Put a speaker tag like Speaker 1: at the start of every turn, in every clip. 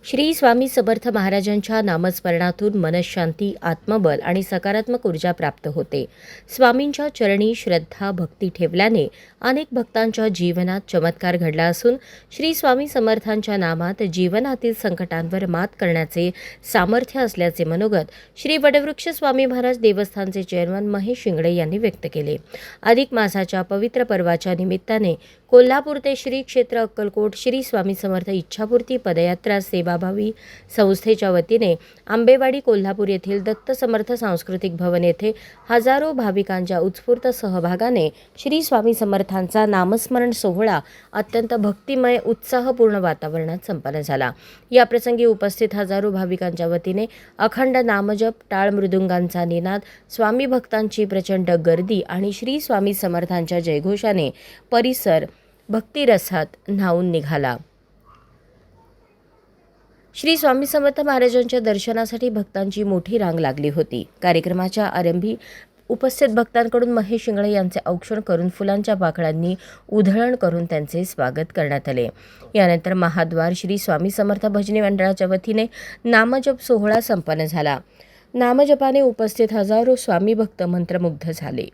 Speaker 1: श्री स्वामी समर्थ महाराजांच्या नामस्मरणातून मनःशांती, आत्मबल आणि सकारात्मक ऊर्जा प्राप्त होते. स्वामींच्या चरणी श्रद्धा, भक्ती ठेवल्याने अनेक भक्तांच्या जीवनात चमत्कार घडला असून श्री स्वामी समर्थांच्या नामात जीवनातील संकटांवर मात करण्याचे सामर्थ्य असल्याचे मनोगत श्री वटवृक्ष स्वामी महाराज देवस्थानचे चेअरमन महेश शिंगडे यांनी व्यक्त केले. अधिक मासाच्या पवित्र पर्वाच्या निमित्ताने कोल्हापूर ते श्री क्षेत्र अक्कलकोट श्री स्वामी समर्थ इच्छापूर्ती पदयात्रा सेवाभावी संस्थेच्या वतीने आंबेवाडी कोल्हापूर येथील दत्त समर्थ सांस्कृतिक भवन येथे हजारो भाविकांच्या उत्स्फूर्त सहभागाने श्री स्वामी समर्थांचा नामस्मरण सोहळा अत्यंत भक्तिमय उत्साहपूर्ण वातावरणात संपन्न झाला. या प्रसंगी उपस्थित हजारो भाविकांच्या वतीने अखंड नामजप, टाळ मृदुंगांचा निनाद, स्वामी भक्तांची प्रचंड गर्दी आणि श्री स्वामी समर्थांच्या जयघोषाने परिसर भक्तिरसात न्हाऊन निघाला. श्री स्वामी समर्थ महाराजांच्या दर्शनासाठी भक्तांची मोठी रांग लागली होती. कार्यक्रमाच्या आरंभी उपस्थित भक्तांकडून महेश शिंगडे यांचे औक्षण करून फुलांच्या पाकळ्यांनी उधळण करून त्यांचे स्वागत करण्यात आले. यानंतर महाद्वार श्री स्वामी समर्थ भजनी मंडळाच्या वतीने नामजप सोहळा संपन्न झाला. नामजपाने उपस्थित हजारो स्वामी भक्त मंत्रमुग्ध झाले.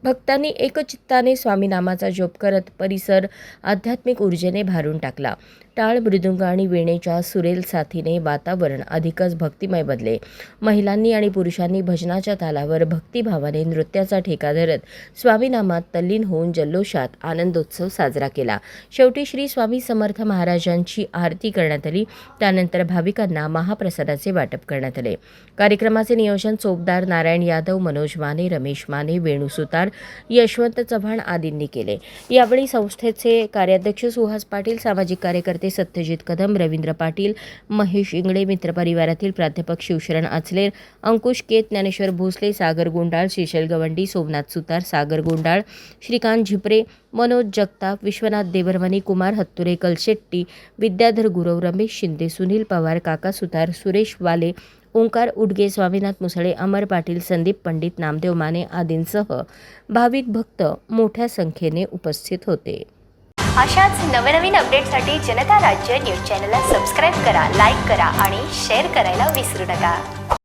Speaker 1: भक्तांनी एकचित्ताने स्वामी नामाचा जप करत परिसर आध्यात्मिक ऊर्जेने भारून टाकला. टाळ मृदुंग आणि वीणेच्या सुरेल साथीने वातावरण अधिकच भक्तिमय बनले. महिलांनी आणि पुरुषांनी भजनाच्या तालावर भक्तिभावाने नृत्याचा ठेका धरत स्वामी नामात तल्लीन होऊन जल्लोषात आनंदोत्सव साजरा केला. शेवटी श्री स्वामी समर्थ महाराजांची आरती करण्यात आली. त्यानंतर भाविकांना महाप्रसादाचे वाटप करण्यात आले. कार्यक्रमाचे नियोजन चोपदार नारायण यादव, मनोज माने, रमेश माने, वेणू सुतार, यशवंत चव्हाण आदींनी केले. यावेळी संस्थेचे कार्याध्यक्ष सुहास पाटील, सामाजिक कार्यकर्ते सत्यजित कदम, रवींद्र पाटील, महेश शिंगडे, मित्रपरिवारातील प्राध्यापक शिवशरण आचलेर, अंकुश केत, ज्ञानेश्वर भोसले, सागर गुंडाळ, श्रीशैल गवंडी, सोमनाथ सुतार, सागर गुंडाळ, श्रीकांत झिपरे, मनोज जगताप, विश्वनाथ देवरमणी, कुमार हत्तुरे, कलशेट्टी, विद्याधर गुरव, रमेश शिंदे, सुनील पवार, काका सुतार, सुरेश वाले, ओंकार उडगे, स्वामीनाथ मुसळे, अमर पाटील, संदीप पंडित, नामदेव माने आदींसह भाविक भक्त मोठ्या संख्येने उपस्थित होते.
Speaker 2: अशाच नवनवीन अपडेटसाठी जनता राज्य न्यूज चॅनलला सबस्क्राईब करा, लाईक करा आणि शेअर करायला विसरू नका.